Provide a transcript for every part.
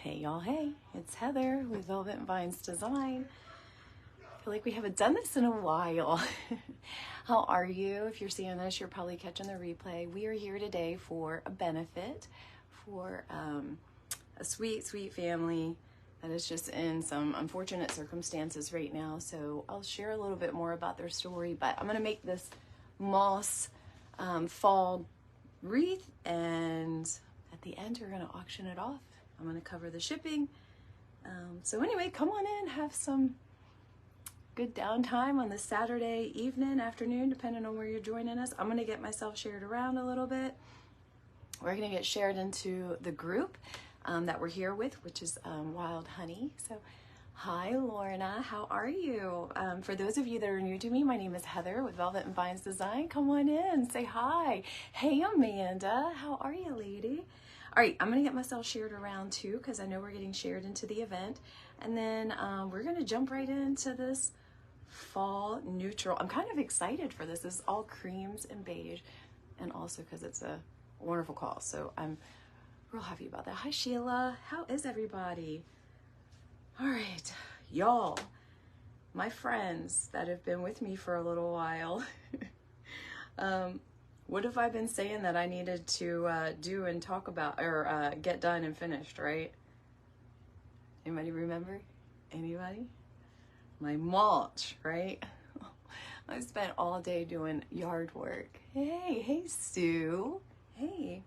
Hey y'all, hey, it's Heather with Velvet and Vines Design. I feel like we haven't done this in a while. How are you? If you're seeing this, you're probably catching the replay. We are here today for a benefit for a sweet, sweet family that is just in some unfortunate circumstances right now. So I'll share a little bit more about their story, but I'm going to make this moss fall wreath, and at the end we're going to auction it off. I'm going to cover the shipping. So anyway, come on in, have some good downtime on this Saturday evening, afternoon, depending on where you're joining us. I'm going to get myself shared around a little bit. We're going to get shared into the group that we're here with, which is Wild Honey. So hi, Lorna, how are you? For those of you that are new to me, my name is Heather with Velvet and Vines Design. Come on in, say hi. Hey, Amanda, how are you, lady? All right, I'm going to get myself shared around too, because I know we're getting shared into the event. And then we're going to jump right into this fall neutral. I'm kind of excited for this. This is all creams and beige, and also because it's a wonderful call. So I'm real happy about that. Hi, Sheila. How is everybody? All right, y'all, my friends that have been with me for a little while. What have I been saying that I needed to do and talk about, or get done and finished, right? Anybody remember? Anybody? My mulch, right? I spent all day doing yard work. Hey, Sue. Hey.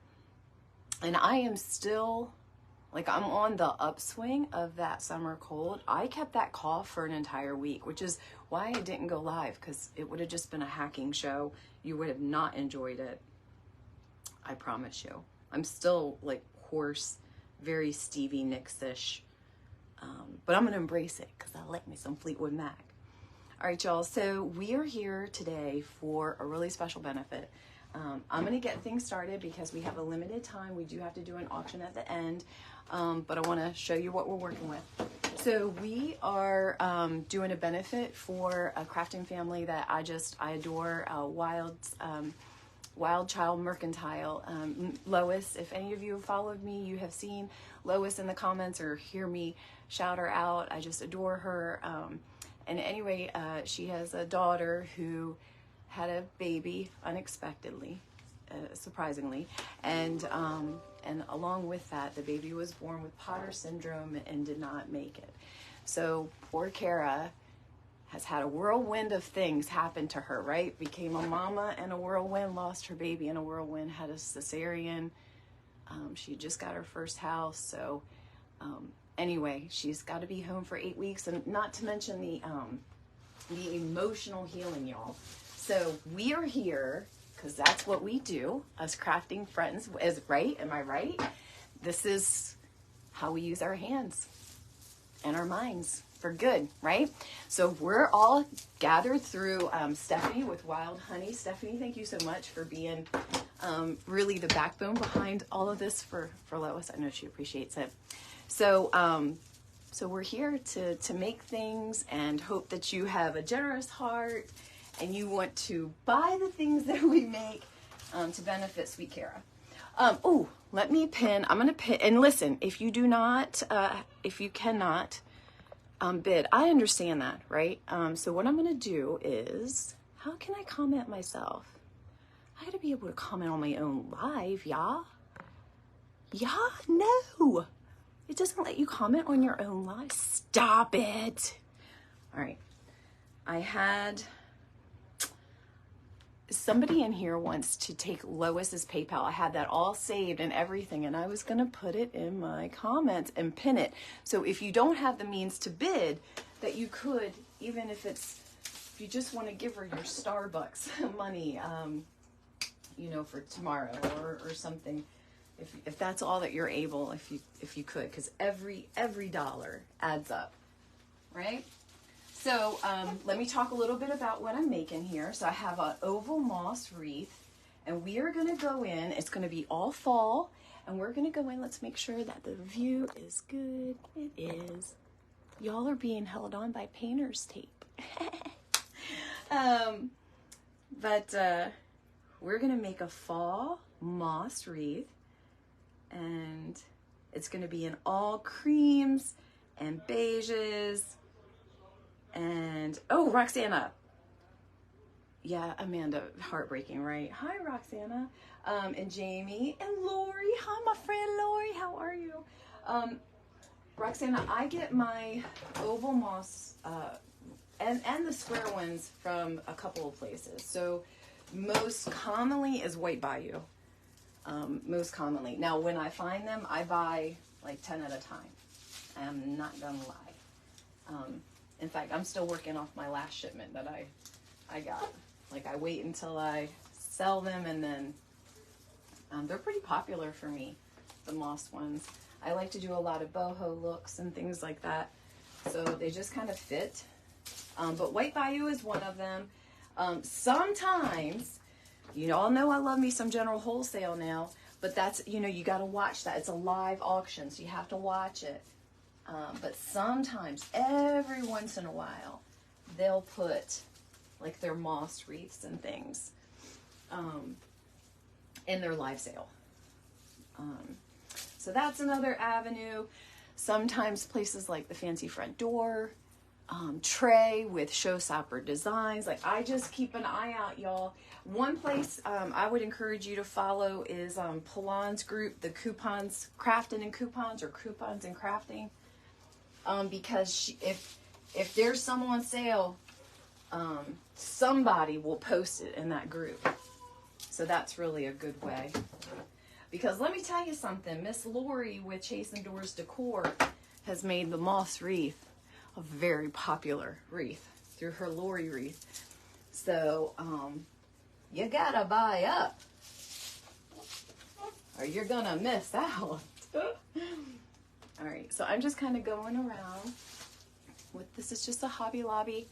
And I am still, like, I'm on the upswing of that summer cold. I kept that cough for an entire week, which is why I didn't go live, because it would have just been a hacking show. You would have not enjoyed it. I promise you. I'm still like hoarse, very Stevie Nicks-ish. But I'm going to embrace it because I like me some Fleetwood Mac. All right, y'all. So we are here today for a really special benefit. I'm going to get things started because we have a limited time. We do have to do an auction at the end. But I want to show you what we're working with. So we are doing a benefit for a crafting family that I adore, Wild Child Mercantile. Lois, if any of you have followed me, you have seen Lois in the comments or hear me shout her out. I just adore her. And anyway, she has a daughter who had a baby unexpectedly, surprisingly, and along with that, the baby was born with Potter syndrome and did not make it. So poor Kara has had a whirlwind of things happen to her, right? Became a mama in a whirlwind, lost her baby in a whirlwind, had a cesarean. She just got her first house. So anyway, she's got to be home for 8 weeks, and not to mention the emotional healing, y'all. So we are here because that's what we do, us crafting friends, is right? Am I right? This is how we use our hands and our minds for good, right? So we're all gathered through Stephanie with Wild Honey. Stephanie, thank you so much for being really the backbone behind all of this for Lois. I know she appreciates it. So so we're here to make things and hope that you have a generous heart and you want to buy the things that we make to benefit sweet Kara. Oh, let me pin. I'm going to pin. And listen, if you do not, if you cannot bid, I understand that, right? So what I'm going to do is, how can I comment myself? I got to be able to comment on my own live, yeah? Yeah? No. It doesn't let you comment on your own live. Stop it. All right. I had somebody in here wants to take Lois's PayPal. I had that all saved and everything, and I was going to put it in my comments and pin it. So if you don't have the means to bid, that you could, even if you just want to give her your Starbucks money, you know, for tomorrow or something. If that's all that you're able, if you could, because every dollar adds up, right? So let me talk a little bit about what I'm making here. So I have an oval moss wreath, and we are going to go in. It's going to be all fall, and we're going to go in. Let's make sure that the view is good. It is. Y'all are being held on by painter's tape. But we're going to make a fall moss wreath, and It's going to be in all creams and beiges. And, oh, Roxana. Yeah, Amanda, heartbreaking, right? Hi, Roxana. And Jamie and Lori. Hi, my friend Lori. How are you? Roxana, I get my oval moss and the square ones from a couple of places. So most commonly is White Bayou. Most commonly. Now, when I find them, I buy like 10 at a time. I'm not gonna lie. In fact, I'm still working off my last shipment that I got. Like, I wait until I sell them, and then they're pretty popular for me, the moss ones. I like to do a lot of boho looks and things like that, so they just kind of fit. But White Bayou is one of them. Sometimes, you all know I love me some General Wholesale now, but that's, you know, you got to watch that. It's a live auction, so you have to watch it. But sometimes, every once in a while, they'll put like their moss wreaths and things in their live sale. So that's another avenue. Sometimes places like the Fancy Front Door, tray with showstopper designs. Like, I just keep an eye out, y'all. One place I would encourage you to follow is Palan's group, the Coupons, Crafting and Coupons, or Coupons and Crafting. Because if there's some on sale, somebody will post it in that group. So that's really a good way. Because let me tell you something, Miss Lori with Chase and Doors Decor has made the moss wreath a very popular wreath through her Lori wreath. So you gotta buy up, or you're gonna miss out. All right, so I'm just kind of going around with, this is just a Hobby Lobby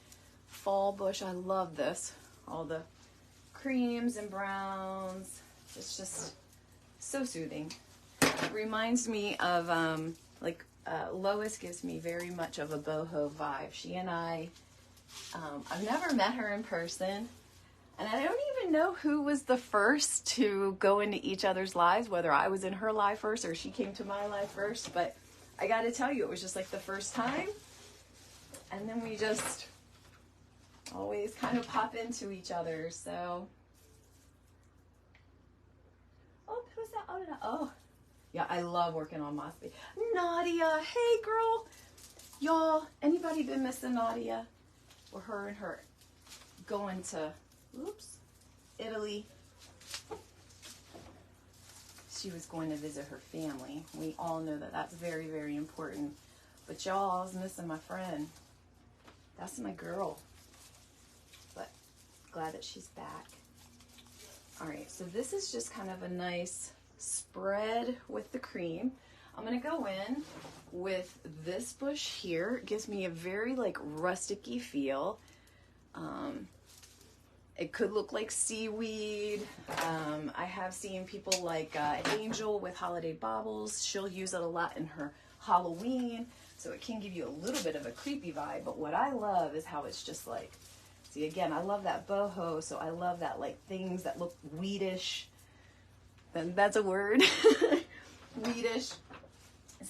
fall bush. I love this. All the creams and browns. It's just so soothing. It reminds me of, Lois gives me very much of a boho vibe. She and I've never met her in person. And I don't even know who was the first to go into each other's lives, whether I was in her life first or she came to my life first. But I got to tell you, it was just like the first time. And then we just always kind of pop into each other. So, oh, who's that? Oh, yeah, I love working on moss. Nadia, hey girl. Y'all, anybody been missing Nadia? Or her and her going to, Italy. She was going to visit her family. We all know that that's very, very important. But y'all, I was missing my friend. That's my girl. But glad that she's back. All right, so this is just kind of a nice spread with the cream. I'm gonna go in with this bush here. It gives me a very like rusticy feel. It could look like seaweed. I have seen people like Angel with holiday baubles. She'll use it a lot in her Halloween, so it can give you a little bit of a creepy vibe. But what I love is how it's just like, see, again, I love that boho, so I love that like things that look weedish. And that's a word. Weedish.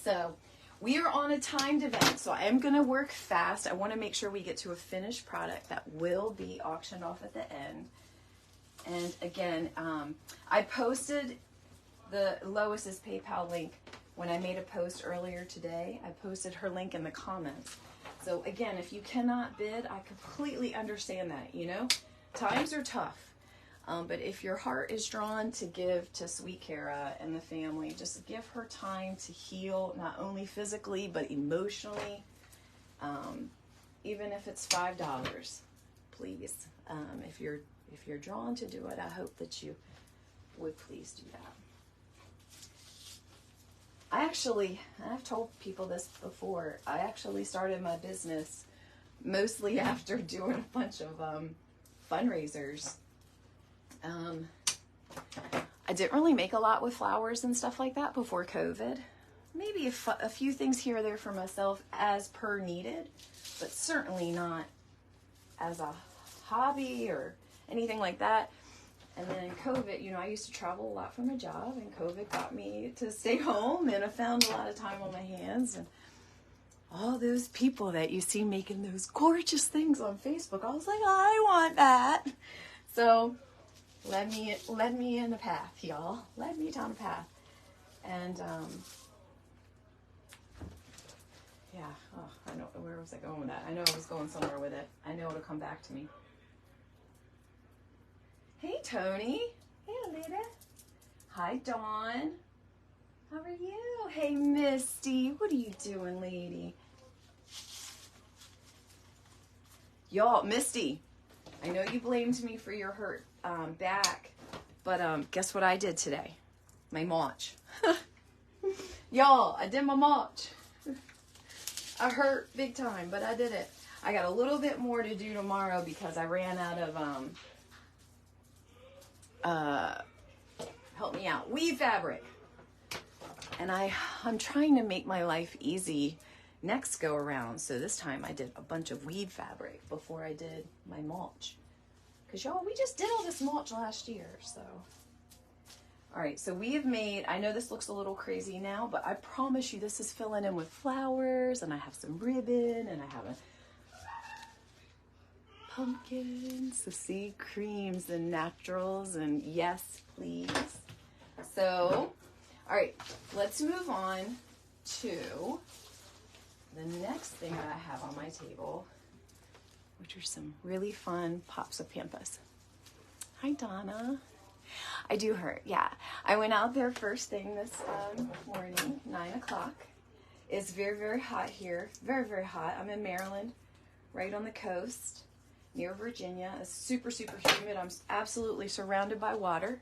So we are on a timed event, so I am going to work fast. I want to make sure we get to a finished product that will be auctioned off at the end. And again, I posted the Lois's PayPal link when I made a post earlier today. I posted her link in the comments. So again, if you cannot bid, I completely understand that, you know. Times are tough. But if your heart is drawn to give to Sweet Cara and the family, just give her time to heal, not only physically, but emotionally. Even if it's $5, please. If you're drawn to do it, I hope that you would please do that. I've told people this before, I actually started my business mostly after doing a bunch of fundraisers. I didn't really make a lot with flowers and stuff like that before COVID. Maybe a few things here or there for myself as per needed, but certainly not as a hobby or anything like that. And then COVID, you know, I used to travel a lot for my job, and COVID got me to stay home, and I found a lot of time on my hands. And all those people that you see making those gorgeous things on Facebook, I was like, I want that. So led me in the path, y'all. Led me down a path. And yeah, oh, I know, where was I going with that? I know I was going somewhere with it. I know it'll come back to me. Hey, Tony. Hey, Alita. Hi, Dawn. How are you? Hey, Misty. What are you doing, lady? Y'all, Misty, I know you blamed me for your hurt back, but guess what I did today? My march. Y'all, I did my march. I hurt big time, but I did it. I got a little bit more to do tomorrow because I ran out of help me out, weave fabric. And I'm trying to make my life easy next go around. So this time I did a bunch of weave fabric before I did my mulch. Because y'all, we just did all this mulch last year, so. All right, so we have made, I know this looks a little crazy now, but I promise you this is filling in with flowers, and I have some ribbon, and I have a pumpkins, to see creams and naturals, and yes, please. So, all right, let's move on to the next thing that I have on my table, which are some really fun pops of pampas. Hi, Donna. I do hurt, yeah. I went out there first thing this morning, 9 o'clock. It's very, very hot here. Very, very hot. I'm in Maryland, right on the coast, near Virginia. It's super, super humid. I'm absolutely surrounded by water.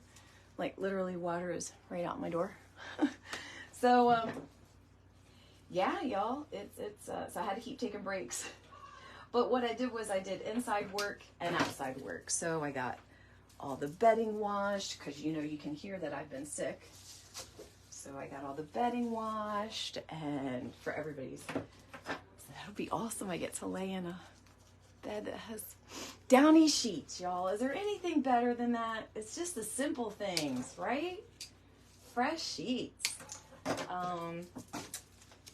Like, literally, water is right out my door. So, yeah, y'all, so I had to keep taking breaks. But what I did was I did inside work and outside work. So I got all the bedding washed, because you know you can hear that I've been sick. So I got all the bedding washed, and for everybody's, so that'll be awesome. I get to lay in a bed that has downy sheets, y'all. Is there anything better than that? It's just the simple things, right? Fresh sheets.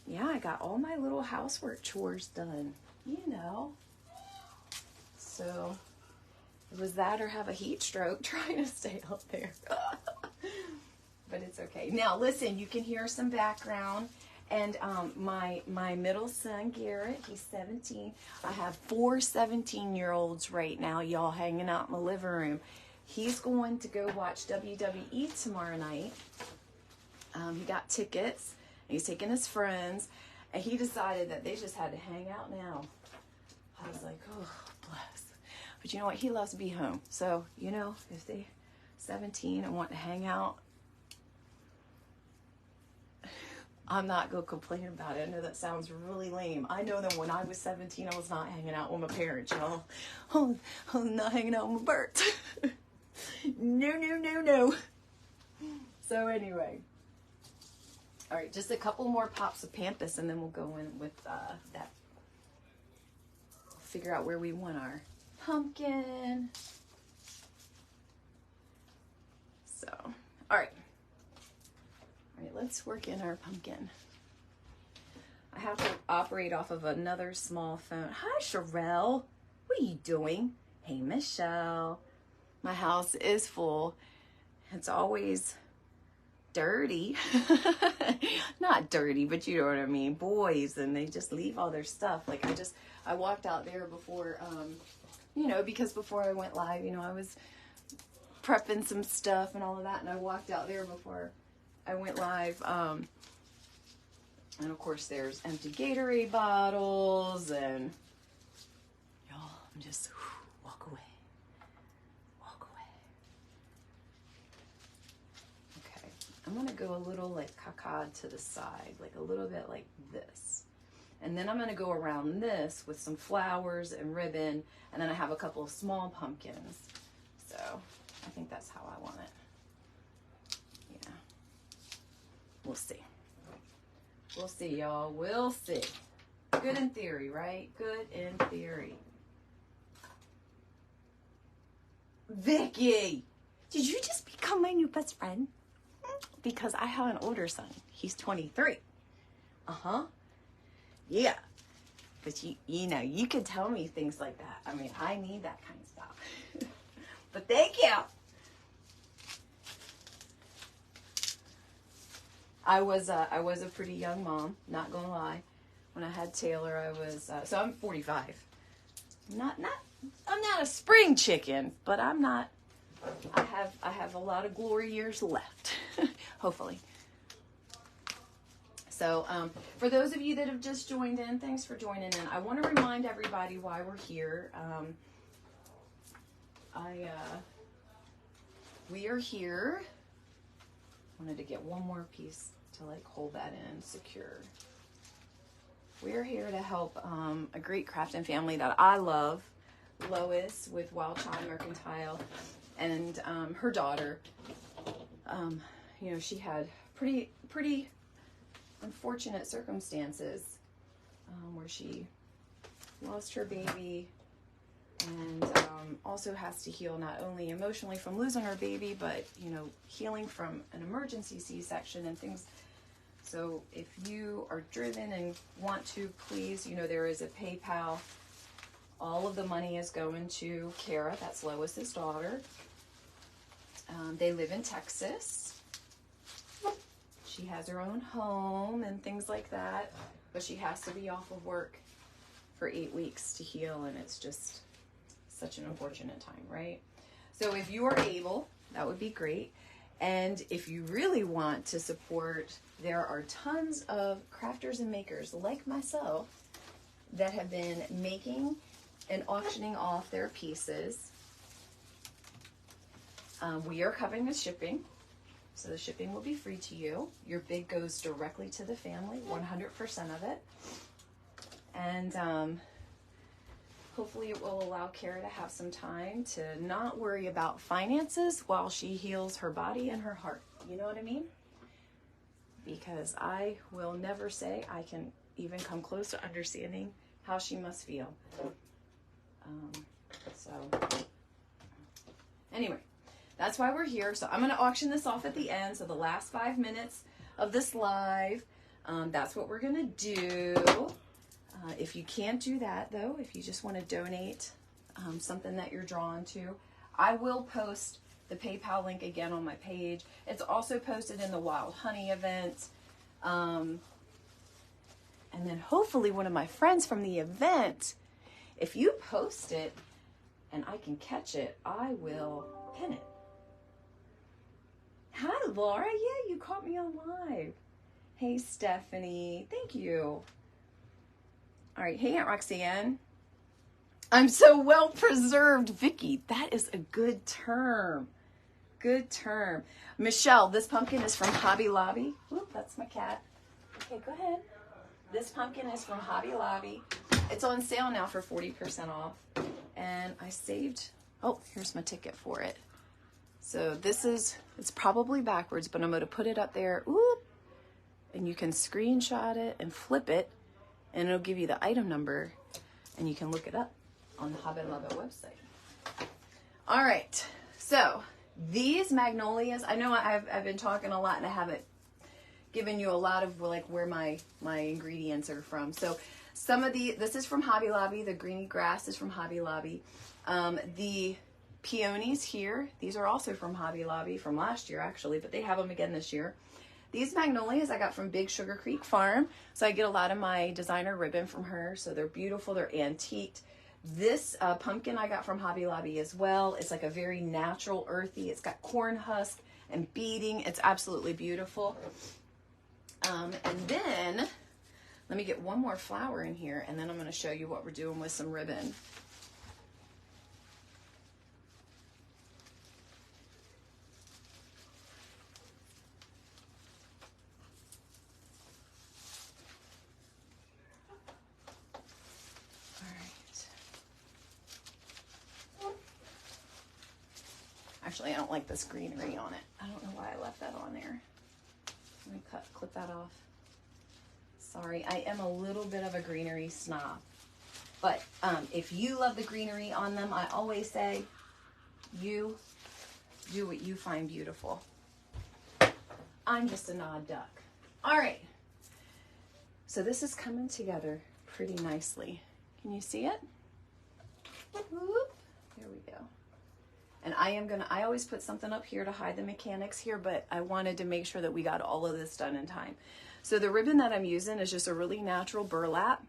Yeah, I got all my little housework chores done, you know. So it was that or have a heat stroke trying to stay out there. But it's okay. Now listen, you can hear some background. And my middle son, Garrett, he's 17. I have 4 17-year-olds right now, y'all, hanging out in the living room. He's going to go watch WWE tomorrow night. He got tickets. And he's taking his friends. And he decided that they just had to hang out now. I was like, oh, bless. But you know what? He loves to be home. So, you know, if they're 17 and want to hang out, I'm not going to complain about it. I know that sounds really lame. I know that when I was 17, I was not hanging out with my parents, y'all. I was not hanging out with my birds. No, no, no, no. So anyway. All right, just a couple more pops of pampas, and then we'll go in with that. Figure out where we want our pumpkin. So, all right. All right, let's work in our pumpkin. I have to operate off of another small phone. Hi, Sherelle. What are you doing? Hey, Michelle. My house is full. It's always dirty. Not dirty, but you know what I mean. Boys, and they just leave all their stuff. Like, I walked out there before, you know, because before I went live, you know, I was prepping some stuff and all of that, and I walked out there before I went live, and of course there's empty Gatorade bottles, and y'all, I'm just, walk away. Okay, I'm going to go a little like caca to the side, like a little bit like this. And then I'm going to go around this with some flowers and ribbon, and then I have a couple of small pumpkins. So I think that's how I want it. We'll see. We'll see, y'all. We'll see. Good in theory, right? Good in theory. Vicky! Did you just become my new best friend? Because I have an older son. He's 23. Uh-huh. Yeah. But you know, you could tell me things like that. I mean, I need that kind of stuff. But thank you. I was a pretty young mom, not gonna lie. When I had Taylor, I was so I'm 45. I'm not a spring chicken, but I'm not. I have a lot of glory years left, hopefully. So for those of you that have just joined in, thanks for joining in. I want to remind everybody why we're here. We are here. Wanted to get one more piece to like hold that in secure. We're here to help a great crafting family that I love, Lois with Wild Child Mercantile, and her daughter. You know, she had pretty unfortunate circumstances where she lost her baby, and also has to heal not only emotionally from losing her baby, but you know, healing from an emergency C-section and things. So if you are driven and want to, please, you know, there is a PayPal. All of the money is going to Kara, that's Lois's daughter. They live in Texas. She has her own home and things like that, but she has to be off of work for 8 weeks to heal, and it's just such an unfortunate time, right? So if you are able, that would be great. And if you really want to support, there are tons of crafters and makers like myself that have been making and auctioning off their pieces. We are covering the shipping, so the shipping will be free to you. Your bid goes directly to the family, 100% of it. And hopefully it will allow Kara to have some time to not worry about finances while she heals her body and her heart. You know what I mean? Because I will never say I can even come close to understanding how she must feel. So anyway, that's why we're here. So I'm going to auction this off at the end. So the last 5 minutes of this live, that's what we're going to do. If you can't do that, though, if you just want to donate something that you're drawn to, I will post the PayPal link again on my page. It's also posted in the Wild Honey event. And then hopefully one of my friends from the event, if you post it and I can catch it, I will pin it. Hi, Laura. Yeah, you caught me on live. Hey, Stephanie. Thank you. All right. Hey, Aunt Roxanne. I'm so well preserved, Vicky. That is a good term. Good term. Michelle, this pumpkin is from Hobby Lobby. Oop, that's my cat. Okay, go ahead. This pumpkin is from Hobby Lobby. It's on sale now for 40% off. And I saved, oh, here's my ticket for it. So this is, it's probably backwards, but I'm going to put it up there. Oop, and you can screenshot it and flip it, and it'll give you the item number, and you can look it up on the Hobby Lobby website. All right, so these magnolias, I know I've been talking a lot and I haven't given you a lot of like where my ingredients are from. So some of this is from Hobby Lobby. The greeny grass is from Hobby Lobby. The peonies here, these are also from Hobby Lobby from last year actually, but they have them again this year. These magnolias I got from Big Sugar Creek Farm. So I get a lot of my designer ribbon from her. So they're beautiful, they're antiqued. This pumpkin I got from Hobby Lobby as well. It's like a very natural, earthy. It's got corn husk and beading. It's absolutely beautiful. And then, let me get one more flower in here, and then I'm going to show you what we're doing with some ribbon. Actually, I don't like this greenery on it. I don't know why I left that on there. Let me clip that off. Sorry, I am a little bit of a greenery snob. But if you love the greenery on them, I always say, you do what you find beautiful. I'm just an odd duck. All right. So this is coming together pretty nicely. Can you see it? There we go. And I always put something up here to hide the mechanics here, but I wanted to make sure that we got all of this done in time. So the ribbon that I'm using is just a really natural burlap.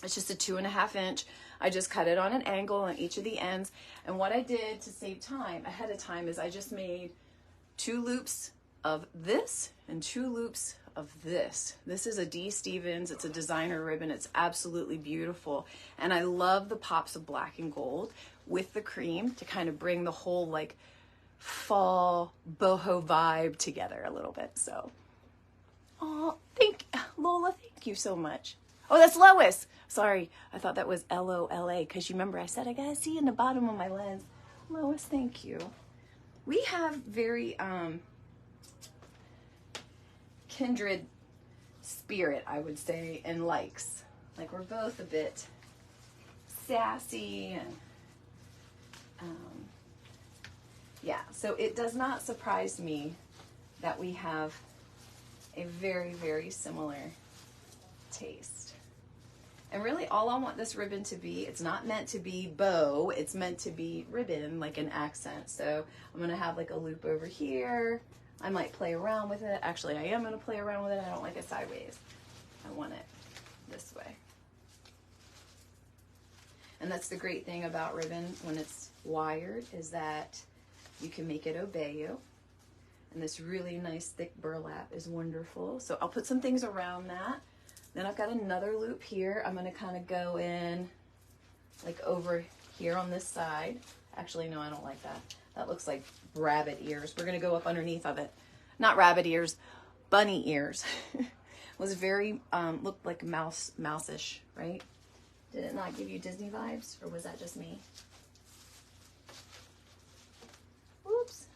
It's just a 2.5 inch. I just cut it on an angle on each of the ends. And what I did to save time ahead of time is I just made 2 loops of this and 2 loops of this. This is a D. Stevens. It's a designer ribbon. It's absolutely beautiful. And I love the pops of black and gold with the cream to kind of bring the whole like fall boho vibe together a little bit. So, oh, Lola, thank you so much. Oh, that's Lois. Sorry, I thought that was Lola because you remember I said I gotta see in the bottom of my lens. Lois, thank you. We have very kindred spirit, I would say, and likes. Like we're both a bit sassy and yeah, so it does not surprise me that we have a very, very similar taste. And really all I want this ribbon to be, it's not meant to be bow, it's meant to be ribbon, like an accent. So I'm gonna have like a loop over here. I might play around with it. Actually, I am gonna play around with it. I don't like it sideways. I want it this way. And that's the great thing about ribbon when it's wired is that you can make it obey you. And this really nice thick burlap is wonderful. So I'll put some things around that. Then I've got another loop here. I'm gonna kind of go in like over here on this side. Actually, no, I don't like that. That looks like rabbit ears. We're gonna go up underneath of it. Not rabbit ears, bunny ears. Was very, looked like mouse-ish, right? Did it not give you Disney vibes, or was that just me? Oops.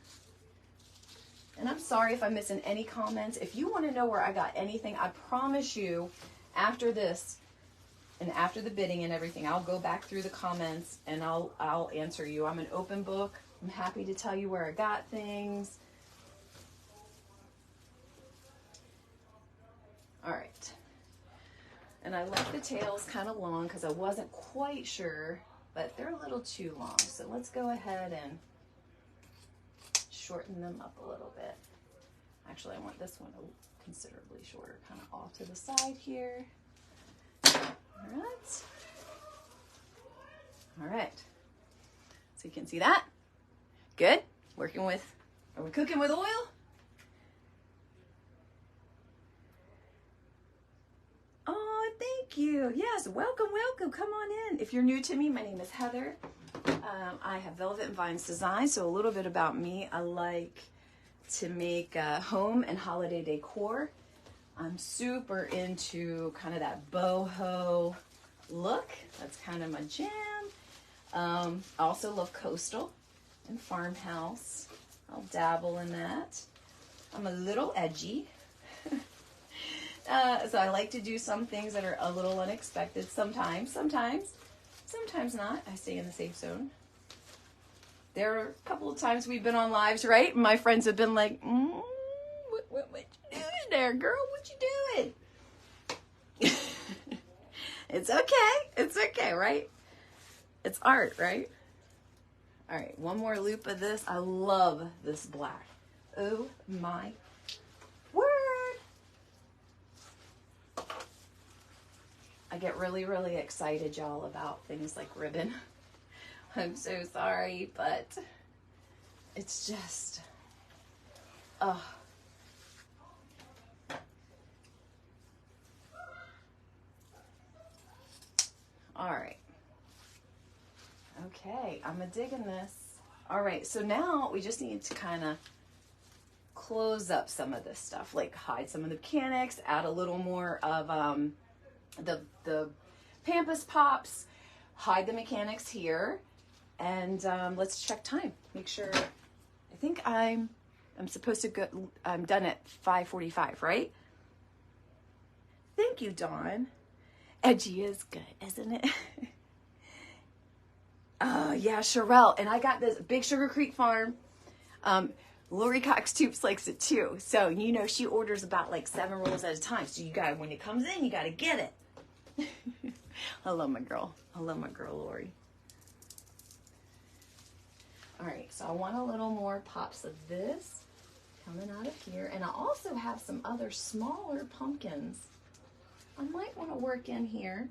And I'm sorry if I'm missing any comments. If you want to know where I got anything, I promise you, after this and after the bidding and everything, I'll go back through the comments and I'll answer you. I'm an open book. I'm happy to tell you where I got things. All right. And I left the tails kind of long because I wasn't quite sure, but they're a little too long. So let's go ahead and shorten them up a little bit. Actually, I want this one considerably shorter, kind of off to the side here. All right. All right. So you can see that. Good. Working with, are we cooking with oil? Oh, thank you. Yes, welcome, welcome. Come on in. If you're new to me, my name is Heather. I have Velvet and Vines Design, so a little bit about me. I like to make home and holiday decor. I'm super into kind of that boho look. That's kind of my jam. I also love coastal and farmhouse. I'll dabble in that. I'm a little edgy. So I like to do some things that are a little unexpected sometimes not. I stay in the safe zone. There are a couple of times we've been on lives, right? My friends have been like, what you doing there, girl? What you doing? It's okay. It's okay, right? It's art, right? All right, one more loop of this. I love this black. Oh my word. I get really, really excited, y'all, about things like ribbon. I'm so sorry, but it's just, all right. Okay, I'm digging this. All right, so now we just need to kind of close up some of this stuff, like hide some of the mechanics, add a little more of the pampas pops, hide the mechanics here, and let's check time. Make sure. I think I'm supposed to go. I'm done at 5:45, right? Thank you, Dawn. Edgy is good, isn't it? Oh yeah, Sherelle. And I got this Big Sugar Creek Farm. Lori Cox Toops likes it too. So, you know, she orders about like 7 rolls at a time. So you got, when it comes in, you got to get it. I love my girl. I love my girl, Lori. All right, so I want a little more pops of this coming out of here. And I also have some other smaller pumpkins I might want to work in here.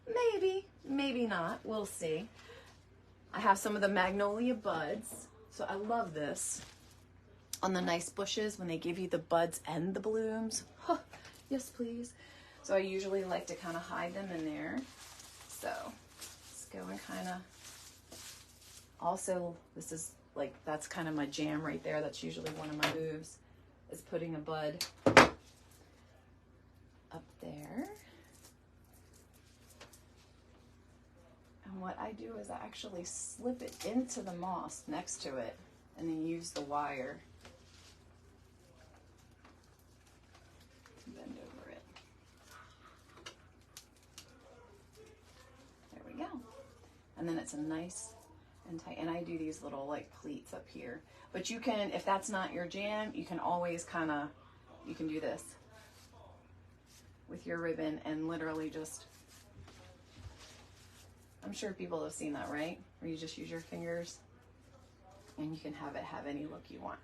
Maybe, maybe not. We'll see. I have some of the magnolia buds. So I love this. On the nice bushes, when they give you the buds and the blooms. Huh, yes, please. So I usually like to kind of hide them in there. So let's go and kind of... Also, this is like, that's kind of my jam right there. That's usually one of my moves, is putting a bud up there. And what I do is I actually slip it into the moss next to it and then use the wire to bend over it. There we go. And then it's a nice and tight, and I do these little like pleats up here. But you can, if that's not your jam, you can always kind of, you can do this with your ribbon and literally just, I'm sure people have seen that, right? Where you just use your fingers and you can have it have any look you want.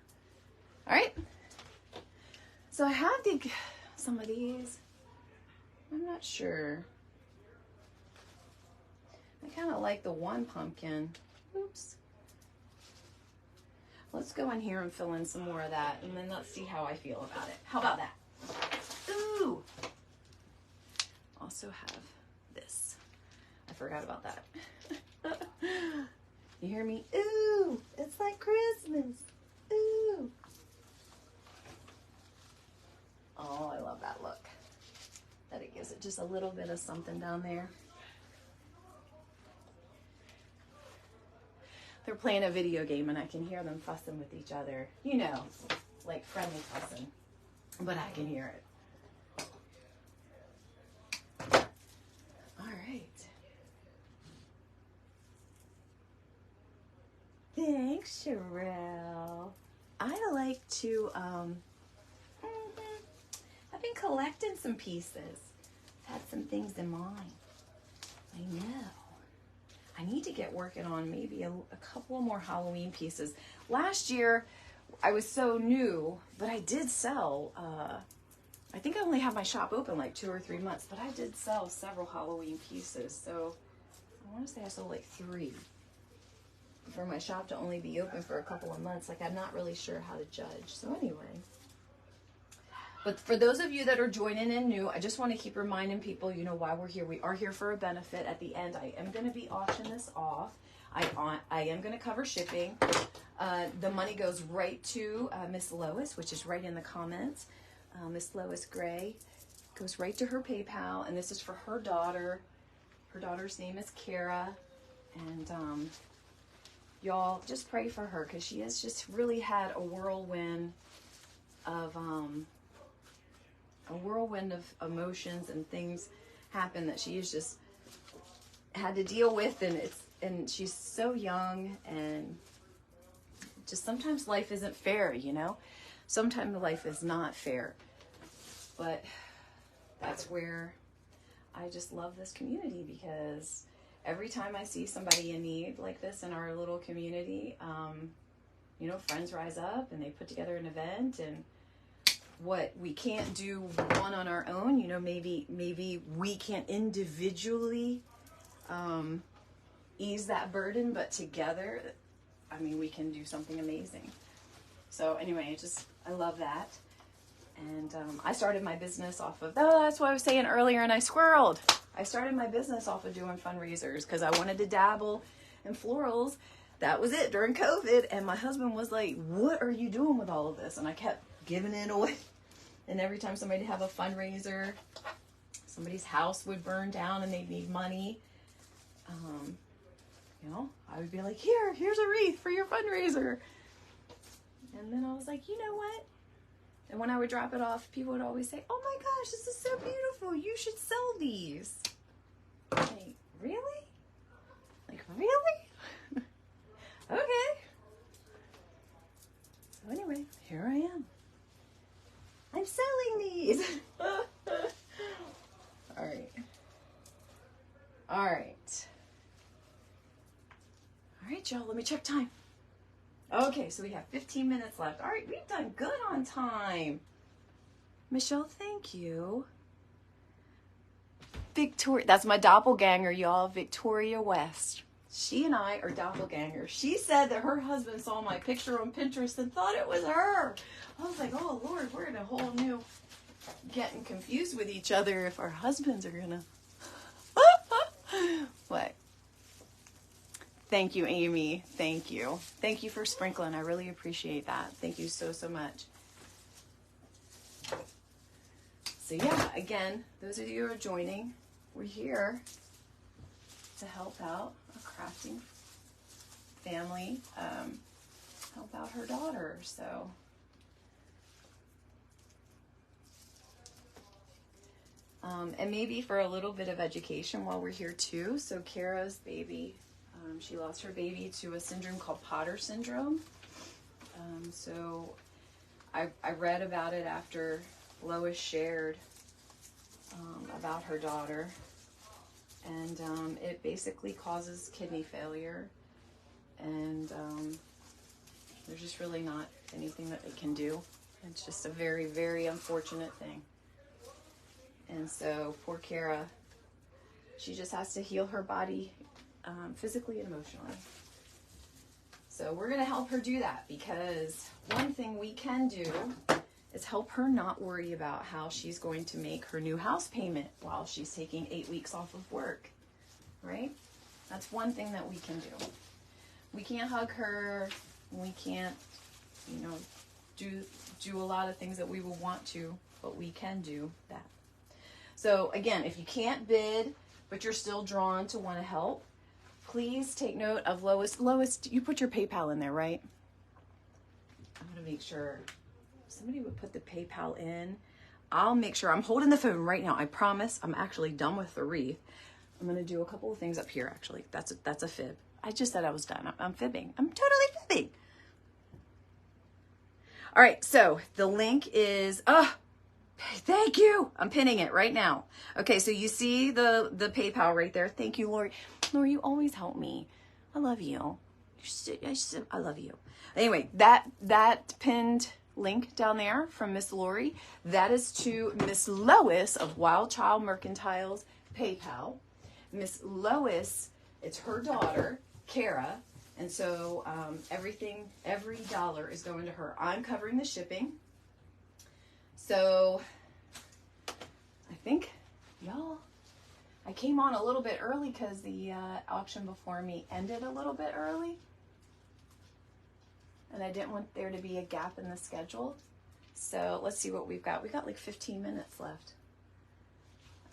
All right. So I have some of these. I'm not sure. I kind of like the one pumpkin. Oops. Let's go in here and fill in some more of that, and then let's see how I feel about it. How about that? Ooh. Also have this. I forgot about that. You hear me? Ooh, it's like Christmas. Ooh. Oh, I love that look. That it gives it just a little bit of something down there. They're playing a video game and I can hear them fussing with each other. You know, like friendly fussing. But I can hear it. All right. Thanks, Sherelle. I like to, I've been collecting some pieces. Had some things in mind. I know. I need to get working on maybe a couple more Halloween pieces. Last year, I was so new, but I did sell, I think I only had my shop open like 2 or 3 months, but I did sell several Halloween pieces. So I want to say I sold like 3. For my shop to only be open for a couple of months, like I'm not really sure how to judge. So anyway. But for those of you that are joining in new, I just want to keep reminding people, you know, why we're here. We are here for a benefit. At the end, I am going to be auctioning this off. I am going to cover shipping. The money goes right to Miss Lois, which is right in the comments. Miss Lois Gray goes right to her PayPal, and this is for her daughter. Her daughter's name is Kara, and y'all just pray for her because she has just really had a whirlwind of emotions and things happen that she has just had to deal with, and she's so young, and just sometimes life isn't fair, you know. Sometimes life is not fair, but that's where I just love this community, because every time I see somebody in need like this in our little community, you know, friends rise up and they put together an event, and what we can't do one on our own, you know, maybe we can't individually ease that burden, but together, I mean, we can do something amazing. So anyway, I love that. And I started my business off of, that's what I was saying earlier, and I squirreled. I started my business off of doing fundraisers because I wanted to dabble in florals. That was it during COVID. And my husband was like, what are you doing with all of this? And I kept giving it away. And every time somebody would have a fundraiser, somebody's house would burn down and they'd need money. You know, I would be like, here's a wreath for your fundraiser. And then I was like, you know what? And when I would drop it off, people would always say, oh my gosh, this is so beautiful. You should sell these. Like, really? Like, really? Okay. anyway, here I am. I'm selling these. All right. All right. All right, y'all, let me check time. Okay, so we have 15 minutes left. All right, we've done good on time. Michelle, thank you. Victoria, that's my doppelganger, y'all, Victoria West. She and I are doppelgangers. She said that her husband saw my picture on Pinterest and thought it was her. I was like, oh, Lord, we're in a whole new getting confused with each other if our husbands are going to. What? Thank you, Amy. Thank you. Thank you for sprinkling. I really appreciate that. Thank you so, so much. So yeah, again, those of you who are joining, we're here to help out a crafting family, help out her daughter. So and maybe for a little bit of education while we're here too. So Kara's baby, she lost her baby to a syndrome called Potter syndrome. So I read about it after Lois shared about her daughter, and it basically causes kidney failure, and there's just really not anything that they can do. It's just a very, very unfortunate thing. And so poor Kara, she just has to heal her body physically and emotionally. So we're going to help her do that, because one thing we can do is help her not worry about how she's going to make her new house payment while she's taking 8 weeks off of work, right? That's one thing that we can do. We can't hug her. We can't, you know, do a lot of things that we would want to, but we can do that. So again, if you can't bid, but you're still drawn to want to help, please take note of Lois. Lois, you put your PayPal in there, right? I'm going to make sure somebody would put the PayPal in. I'll make sure. I'm holding the phone right now. I promise. I'm actually done with the wreath. I'm going to do a couple of things up here, actually. That's a fib. I just said I was done. I'm fibbing. I'm totally fibbing. All right, so the link is, thank you. I'm pinning it right now. Okay, so you see the PayPal right there. Thank you, Lori. Lori, you always help me. I love you. I love you. Anyway, that pinned link down there from Miss Lori, that is to Miss Lois of Wild Child Mercantile's PayPal. Miss Lois, it's her daughter, Kara, and so every dollar is going to her. I'm covering the shipping. So I think, y'all, I came on a little bit early because the auction before me ended a little bit early. And I didn't want there to be a gap in the schedule. So let's see what we've got. We got like 15 minutes left.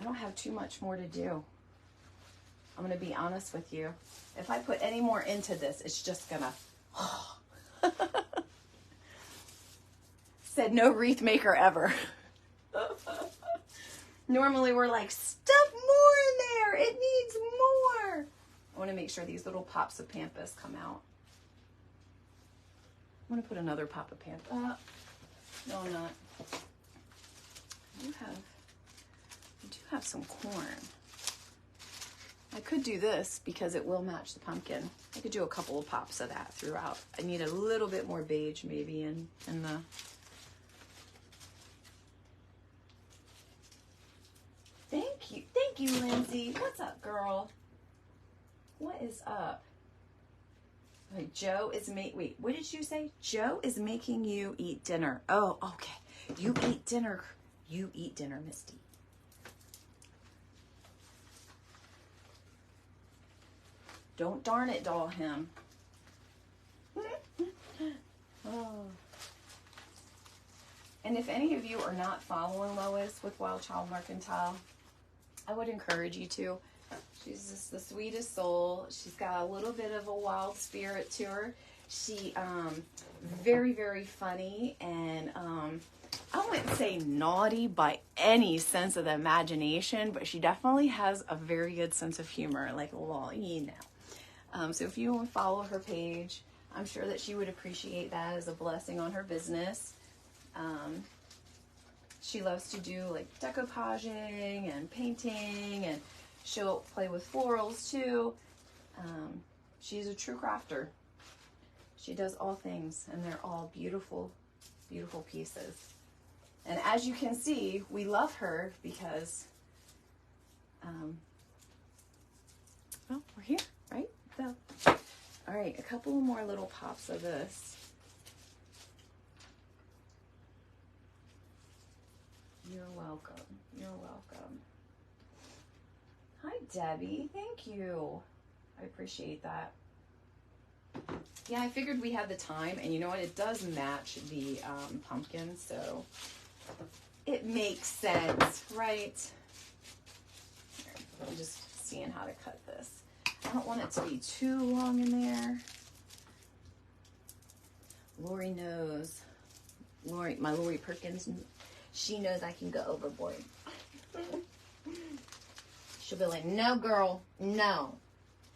I don't have too much more to do. I'm going to be honest with you. If I put any more into this, it's just going to... Said no wreath maker ever. Normally we're like, stuff more in there. It needs more. I want to make sure these little pops of pampas come out. I'm going to put another pop of pampas. No, I'm not. I do have some corn. I could do this because it will match the pumpkin. I could do a couple of pops of that throughout. I need a little bit more beige maybe in the... Thank you, Lindsay. What's up, girl? What is up? Wait, Joe is wait, what did you say? Joe is making you eat dinner. Oh, okay. You eat dinner. You eat dinner, Misty. Don't darn it, doll him. Oh. And if any of you are not following Lois with Wild Child Mercantile, I would encourage you to. She's just the sweetest soul. She's got a little bit of a wild spirit to her. She, very, very funny, and I wouldn't say naughty by any sense of the imagination, but she definitely has a very good sense of humor, like a little, you know. So if you want to follow her page, I'm sure that she would appreciate that as a blessing on her business. She loves to do like decoupaging and painting, and she'll play with florals too. She's a true crafter. She does all things, and they're all beautiful, beautiful pieces. And as you can see, we love her because, well, we're here, right? So, all right, a couple more little pops of this. You're welcome. You're welcome. Hi, Debbie. Thank you. I appreciate that. Yeah, I figured we had the time, and you know what? It does match the pumpkin, so it makes sense, right? Here, I'm just seeing how to cut this. I don't want it to be too long in there. Lori knows. My Lori Perkins, she knows I can go overboard. She'll be like, no, girl, no.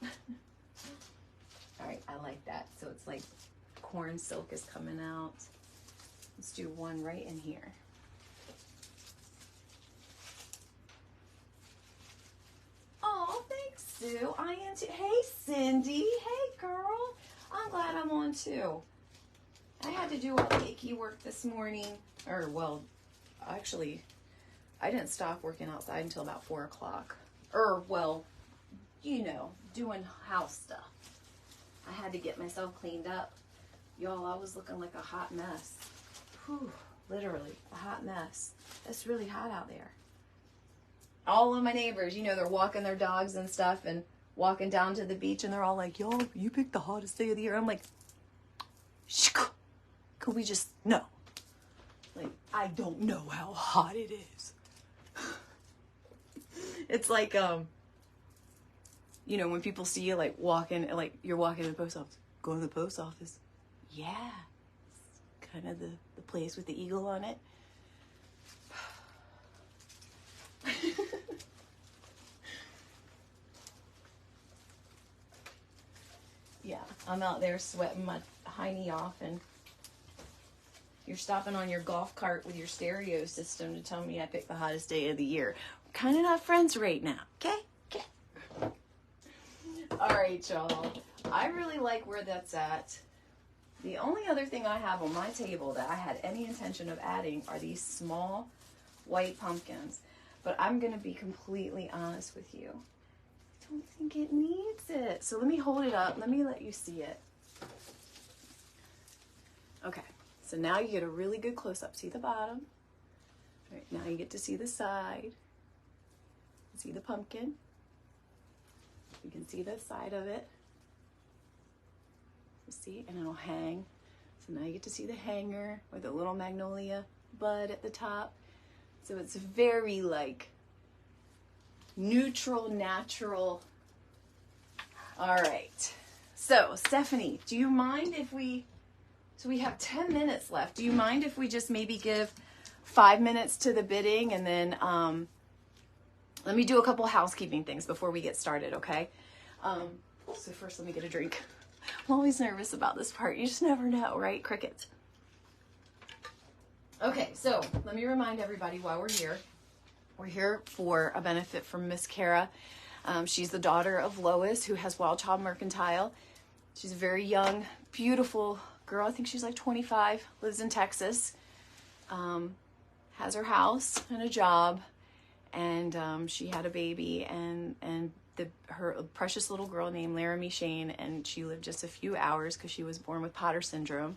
All right, I like that. So it's like corn silk is coming out. Let's do one right in here. Oh, thanks, Sue. I am too. Hey, Cindy. Hey, girl. I'm glad I'm on too. I had to do all the icky work this morning. Or, well, actually, I didn't stop working outside until about 4 o'clock. Or, well, you know, doing house stuff. I had to get myself cleaned up. Y'all, I was looking like a hot mess. Whew, literally, a hot mess. It's really hot out there. All of my neighbors, you know, they're walking their dogs and stuff and walking down to the beach, and they're all like, y'all, you picked the hottest day of the year. I'm like, shh, could we just, no. Like, I don't know how hot it is. It's like, you know, when people see you like walking, like you're walking to the post office, going to the post office. Yeah. It's kind of the place with the eagle on it. Yeah, I'm out there sweating my hiney off, and you're stopping on your golf cart with your stereo system to tell me I picked the hottest day of the year. We're kind of not friends right now, okay? Okay. All right, y'all. I really like where that's at. The only other thing I have on my table that I had any intention of adding are these small white pumpkins. But I'm going to be completely honest with you. I don't think it needs it. So let me hold it up. Let me let you see it. Okay. So now you get a really good close-up. See the bottom? All right, now you get to see the side. See the pumpkin? You can see the side of it. You see? And it'll hang. So now you get to see the hanger with a little magnolia bud at the top. So it's very like neutral, natural. All right. So Stephanie, do you mind if so we have 10 minutes left. Do you mind if we just maybe give 5 minutes to the bidding, and then let me do a couple housekeeping things before we get started, okay? So first let me get a drink. I'm always nervous about this part. You just never know, right? Crickets. Okay, so let me remind everybody why we're here. We're here for a benefit from Miss Kara. She's the daughter of Lois, who has Wild Child Mercantile. She's a very young, beautiful girl. I think she's like 25, lives in Texas, has her house and a job, and she had a baby, and her precious little girl named Laramie Shane, and she lived just a few hours because she was born with Potter syndrome.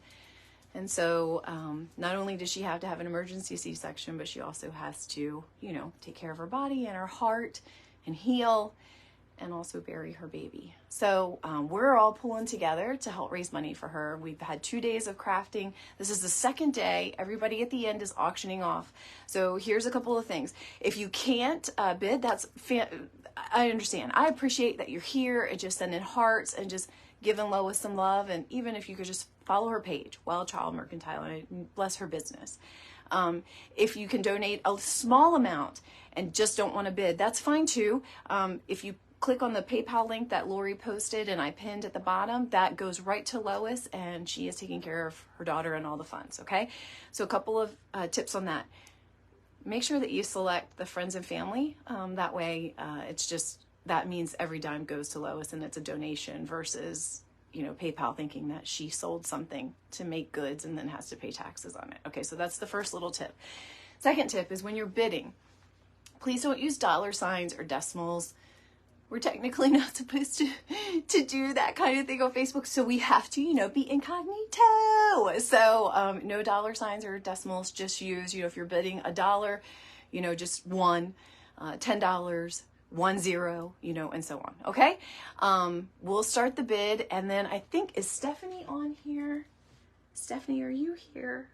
And so not only does she have to have an emergency C-section, but she also has to, you know, take care of her body and her heart and heal, and also bury her baby. So we're all pulling together to help raise money for her. We've had 2 days of crafting. This is the second day. Everybody at the end is auctioning off. So here's a couple of things. If you can't bid, that's I understand. I appreciate that you're here and just sending hearts and just giving Lois some love. And even if you could just follow her page, Wild Child Mercantile, and bless her business. If you can donate a small amount and just don't want to bid, that's fine too. If you click on the PayPal link that Lori posted and I pinned at the bottom, that goes right to Lois, and she is taking care of her daughter and all the funds, okay? So a couple of tips on that. Make sure that you select the friends and family. That way, it's just, that means every dime goes to Lois and it's a donation versus, you know, PayPal thinking that she sold something to make goods and then has to pay taxes on it. Okay, so that's the first little tip. Second tip is when you're bidding, please don't use dollar signs or decimals. We're technically not supposed to do that kind of thing on Facebook, so we have to, you know, be incognito. So no dollar signs or decimals, just use, you know, if you're bidding $1, you know, just $1, $10, 10, you know, and so on, okay? We'll start the bid, and then I think, is Stephanie on here? Stephanie, are you here?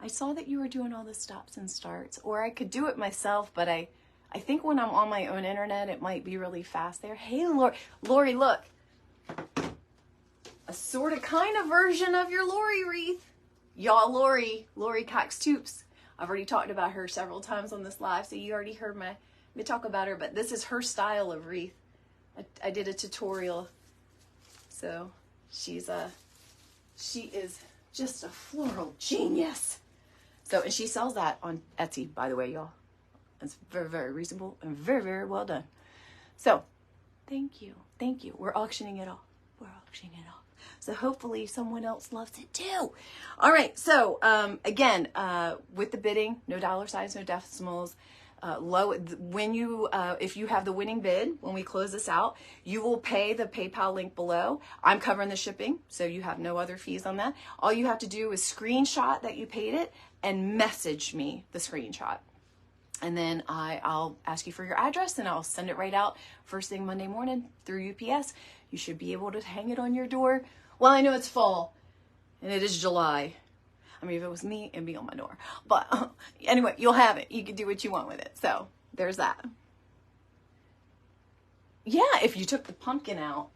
I saw that you were doing all the stops and starts, or I could do it myself, but I think when I'm on my own internet, it might be really fast there. Hey, Lori, look. A sort of kind of version of your Lori wreath. Y'all, Lori Cox Toops. I've already talked about her several times on this live, so you already heard me talk about her, but this is her style of wreath. I did a tutorial. So she is just a floral genius. So, and she sells that on Etsy, by the way, y'all. It's very, very reasonable and very, very well done. So, thank you. Thank you. We're auctioning it off. We're auctioning it off. So hopefully someone else loves it too. All right. So, again, with the bidding, no dollar signs, no decimals. When you, if you have the winning bid, when we close this out, you will pay the PayPal link below. I'm covering the shipping, so you have no other fees on that. All you have to do is screenshot that you paid it and message me the screenshot. And then I'll ask you for your address and I'll send it right out first thing Monday morning through UPS. You should be able to hang it on your door. Well, I know it's fall and it is July. I mean, if it was me, it'd be on my door. But anyway, you'll have it. You can do what you want with it. So there's that. Yeah, if you took the pumpkin out,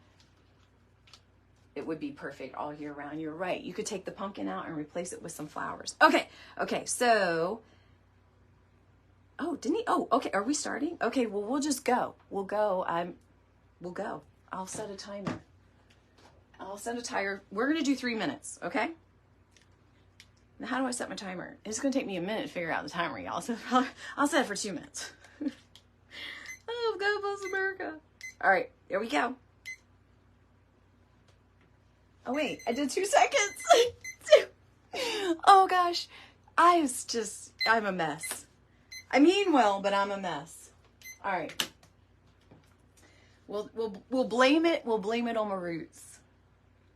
it would be perfect all year round. You're right. You could take the pumpkin out and replace it with some flowers. Okay, so... Oh, didn't he? Oh, okay. Are we starting? Okay, well, we'll just go. We'll go. We'll go. I'll set a timer. We're going to do 3 minutes, okay? Now, how do I set my timer? It's going to take me a minute to figure out the timer, y'all. So I'll set it for 2 minutes. Oh, God bless America. All right, here we go. Oh, wait. I did 2 seconds. Oh, gosh. I'm a mess. I mean well, but I'm a mess. All right. We'll blame it. We'll blame it on my roots.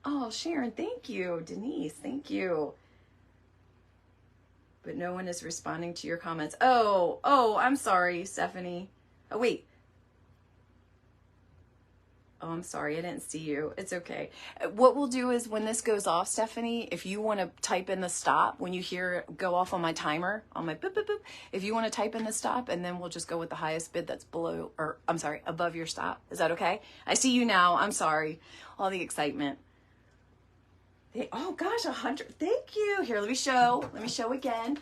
Oh, Sharon, thank you. Denise, thank you. But no one is responding to your comments. Oh, I'm sorry, Stephanie. Oh, wait. Oh, I'm sorry. I didn't see you. It's okay. What we'll do is when this goes off, Stephanie, if you want to type in the stop, when you hear it go off on my timer, on my boop, boop, boop, if you want to type in the stop, and then we'll just go with the highest bid that's below, or I'm sorry, above your stop. Is that okay? I see you now. I'm sorry. All the excitement. Oh gosh, 100. Thank you. Here, let me show again.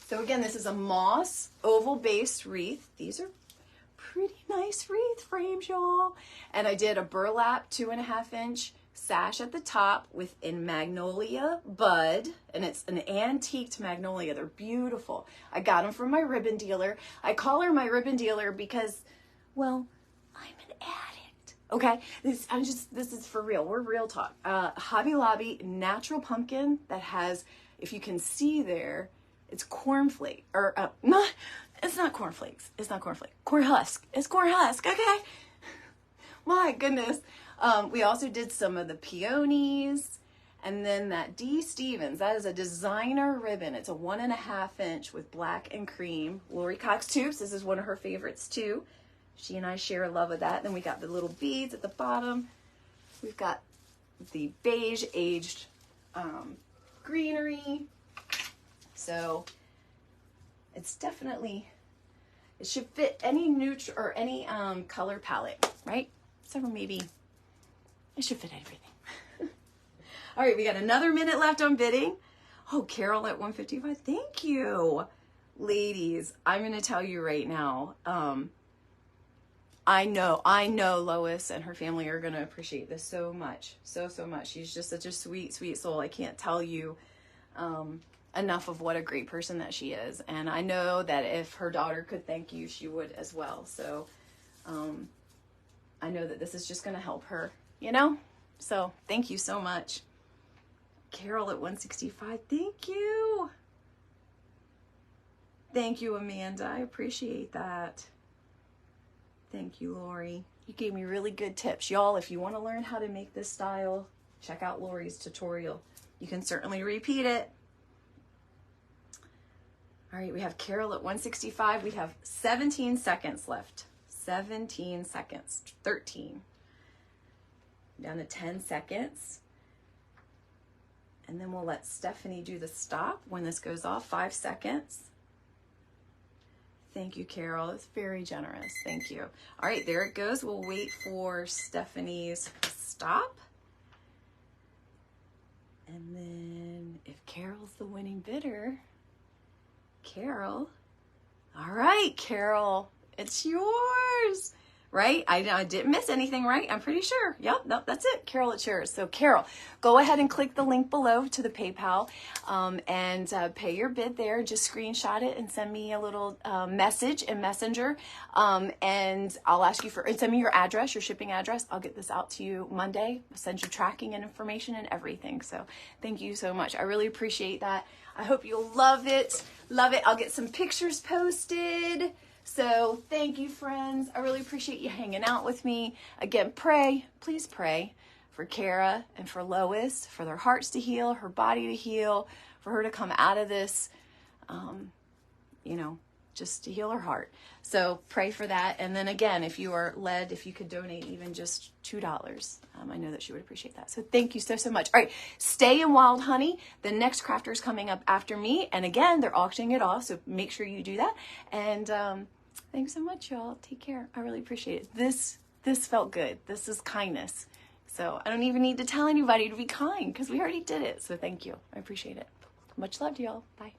So again, this is a moss oval based wreath. These are pretty nice wreath frames, y'all. And I did a burlap 2.5 inch sash at the top with a magnolia bud, and it's an antiqued magnolia. They're beautiful. I got them from my ribbon dealer. I call her my ribbon dealer because, well, I'm an addict. Okay, this is for real. We're real talk. Hobby Lobby natural pumpkin that has, if you can see there, it's cornflake or not. It's not cornflakes. It's not cornflake. Corn husk. It's corn husk. Okay. My goodness. We also did some of the peonies, and then that D. Stevens. That is a designer ribbon. It's a 1.5 inch with black and cream. Lori Cox Toops. This is one of her favorites too. She and I share a love of that. Then we got the little beads at the bottom. We've got the beige aged greenery. So it's definitely, it should fit any neutral or any color palette, right? So maybe it should fit everything. All right, we got another minute left on bidding. Oh, Carol at 155. Thank you, ladies. I'm going to tell you right now. I know Lois and her family are going to appreciate this so much. So much. She's just such a sweet, sweet soul. I can't tell you enough of what a great person that she is. And I know that if her daughter could thank you, she would as well. So I know that this is just going to help her, you know? So thank you so much. Carol at 165, thank you. Thank you, Amanda. I appreciate that. Thank you, Lori. You gave me really good tips. Y'all, if you want to learn how to make this style, check out Lori's tutorial. You can certainly repeat it. All right, we have Carol at 165. We have 17 seconds left. 17 seconds. 13. Down to 10 seconds. And then we'll let Stephanie do the stop when this goes off. 5 seconds. Thank you, Carol. It's very generous. Thank you. All right, there it goes. We'll wait for Stephanie's stop. And then if Carol's the winning bidder, Carol. All right, Carol, it's yours. Right? I didn't miss anything, right? I'm pretty sure. Yep, nope, that's it. Carol, it's yours. So Carol, go ahead and click the link below to the PayPal and pay your bid there. Just screenshot it and send me a little message in Messenger. And I'll ask you and send me your address, your shipping address. I'll get this out to you Monday. I'll send you tracking and information and everything. So thank you so much. I really appreciate that. I hope you'll love it. Love it. I'll get some pictures posted. So thank you, friends. I really appreciate you hanging out with me. Again, please pray for Kara and for Lois, for their hearts to heal, her body to heal, for her to come out of this, just to heal her heart. So pray for that. And then again, if you are led, if you could donate even just $2, I know that she would appreciate that. So thank you so much. All right, stay in Wild Honey. The next crafter is coming up after me. And again, they're auctioning it off. So make sure you do that. And thanks so much, y'all. Take care. I really appreciate it. This felt good. This is kindness. So I don't even need to tell anybody to be kind because we already did it. So thank you. I appreciate it. Much love to y'all. Bye.